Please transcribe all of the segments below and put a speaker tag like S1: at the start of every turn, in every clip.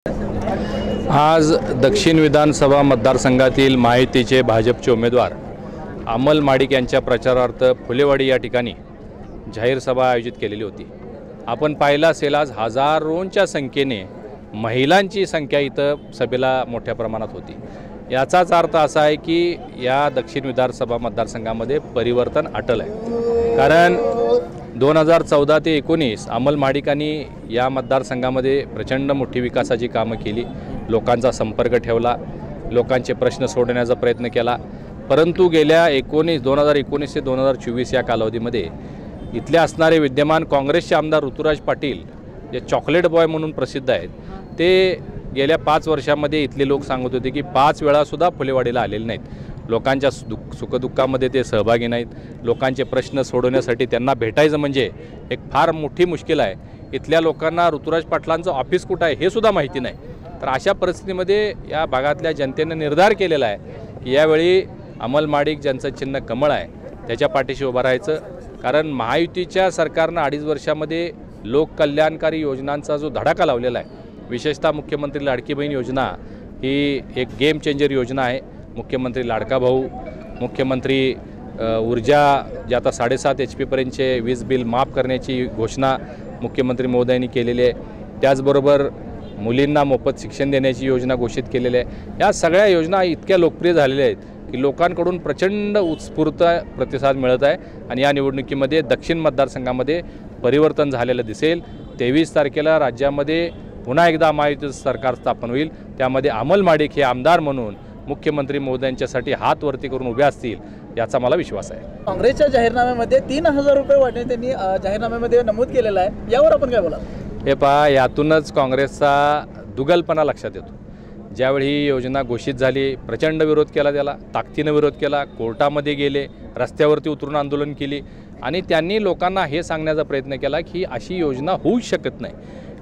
S1: आज दक्षिण विधानसभा मतदारसंघातील महायुतीचे भाजपचे उमेदवार अमल माडिक यांच्या प्रचारार्थ फुलेवाडी या ठिकाणी जाहीर सभा आयोजित केलेली होती। आपण पाहिला असेल आज हजारोंच्या संख्येने महिलांची संख्या इथं सभेला मोठ्या प्रमाणात होती। याचाच अर्थ असा आहे की या दक्षिण विधानसभा मतदारसंघामध्ये परिवर्तन अटल आहे। कारण 2014 ते 19 अमल माडिकांनी या मतदारसंघामध्ये प्रचंड मोठी विकासाची कामं केली, लोकांचा संपर्क ठेवला, लोकांचे प्रश्न सोडवण्याचा प्रयत्न केला। परंतु गेल्या 2019 ते 2024 या कालावधीमध्ये इथले असणारे विद्यमान काँग्रेसचे आमदार ऋतुराज पाटील जे चॉकलेट बॉय म्हणून प्रसिद्ध आहेत, ते गेल्या 5 वर्षांमध्ये इथले लोक सांगत होते की 5 वेळासुद्धा फुलेवाडीला आलेले नाहीत। लोकांच्या सुखदुःखामध्ये ते सहभागी नाहीत। लोकांचे प्रश्न सोडवण्यासाठी त्यांना भेटायचं म्हणजे एक फार मोठी मुश्किल आहे। इथल्या लोकांना ऋतुराज पाटलांचं ऑफिस कुठं आहे हे सुद्धा माहिती नाही। तर अशा परिस्थितीमध्ये या भागातल्या जनतेने निर्धार केलेला आहे की यावेळी अमल माडिक ज्यांचं चिन्ह कमळ आहे त्याच्या पाठीशी उभं राहायचं। कारण महायुतीच्या सरकारनं 2.5 वर्षामध्ये लोककल्याणकारी योजनांचा जो धडाका लावलेला आहे, विशेषतः मुख्यमंत्री लाडकी बहीण योजना ही एक गेम चेंजर योजना आहे। मुख्यमंत्री लाडका भाऊ, मुख्यमंत्री ऊर्जा जे आता 7.5 HP पर्यंतचे वीज बिल माफ करण्याची घोषणा मुख्यमंत्री महोदयांनी केलेली आहे। त्याचबरोबर मुलींना मोफत शिक्षण देण्याची योजना घोषित केलेली आहे। या सगळ्या योजना इतक्या लोकप्रिय झालेल्या आहेत की लोकांकडून प्रचंड उत्स्फूर्त प्रतिसाद मिळत आहे आणि या निवडणुकीमध्ये दक्षिण मतदारसंघामध्ये परिवर्तन झालेलं दिसेल। 23 तारखेला राज्यामध्ये पुन्हा एकदा महायुतीचं सरकार स्थापन होईल। त्यामध्ये अमल माडिक हे आमदार म्हणून मुख्यमंत्री महोदयांच्यासाठी हात वरती करून उभे असतील याचा मला विश्वास आहे।
S2: काँग्रेसच्या जाहीरनाम्यामध्ये 3000 रुपये वाटणे त्यांनी जाहीरनाम्यामध्ये नमूद केलेला आहे, यावर आपण काय बोला?
S1: हे पहा, यातूनच काँग्रेसचा दुगलपणा लक्षात येतो। ज्यावेळी ही योजना घोषित झाली, प्रचंड विरोध केला, त्याला ताकदीनं विरोध केला, कोर्टामध्ये गेले, रस्त्यावरती उतरून आंदोलन केली आणि त्यांनी लोकांना हे सांगण्याचा प्रयत्न केला की अशी योजना होऊ शकत नाही,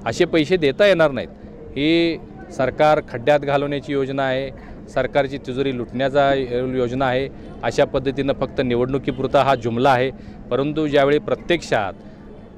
S1: असे पैसे देता येणार नाहीत, ही सरकार खड्ड्यात घालवण्याची योजना आहे, सरकारची तिजोरी लुटण्याचा योजना आहे। अशा पद्धतीनं फक्त निवडणुकीपुरता हा जुमला आहे। परंतु ज्यावेळी प्रत्यक्षात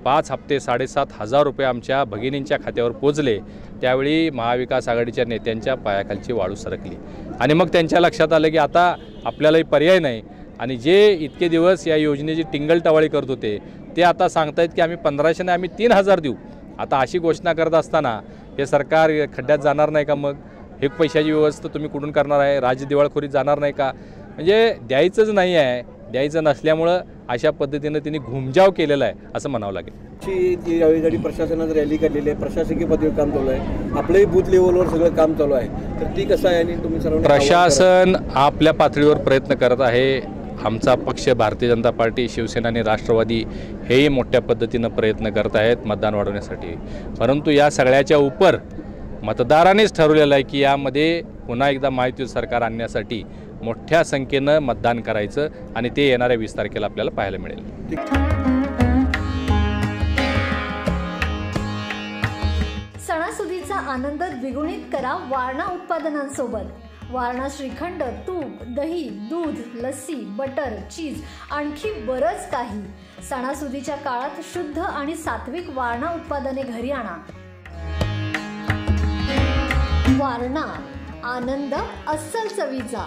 S1: 5 हप्ते 7,500 रुपये आमच्या भगिनींच्या खात्यावर पोचले, त्यावेळी महाविकास आघाडीच्या नेत्यांच्या पायाखालची वाळू सरकली आणि मग त्यांच्या लक्षात आलं की आता आपल्यालाही पर्याय नाही। आणि जे इतके दिवस या योजनेची टिंगलटवाळी करत होते ते आता सांगतायत की आम्ही 1500 नाही, आम्ही 3000 देऊ। आता अशी घोषणा करत असताना हे सरकार खड्ड्यात जाणार नाही का? मग हे पैशाची व्यवस्था तुम्ही कुठून करणार आहे? राज्य दिवाळखोरीत जाणार नाही का? म्हणजे द्यायचंच नाही आहे, द्यायचं नसल्यामुळं अशा पद्धतीनं त्यांनी घुमजाव केलेला आहे असं म्हणावं लागेल।
S2: यावेळी प्रशासनानं रॅली काढलेली आहे, प्रशासकीय पदवी काम चालू आहे, आपलंही बूथ लेवलवर सगळं काम चालू आहे, तर ती कसं आहे? आणि तुम्ही सर्व
S1: प्रशासन आपल्या पातळीवर प्रयत्न करत आहे। आमचा पक्ष भारतीय जनता पार्टी, शिवसेना आणि राष्ट्रवादी हेही मोठ्या पद्धतीनं प्रयत्न करत आहेत मतदान वाढवण्यासाठी। परंतु या सगळ्याच्या उपर मतदारांनीच ठरवलेलं आहे की यामध्ये पुन्हा एकदा महायुतीचं सरकार आणण्यासाठी मोठ्या संख्येनं मतदान करायचं आणि ते येणाऱ्या 20 तारखेला आपल्याला पाहायला मिळेल।
S3: सणासुदीचा आनंद द्विगुणित करा वारणा उत्पादनांसोबत। वारणा श्रीखंड, तूप, दही, दूध, लस्सी, बटर, चीज आणखी बरंच काही। सणासुदीच्या काळात शुद्ध आणि सात्विक वारणा उत्पादने घरी आणा। वारणा, आनंद अस्सल चवीचा।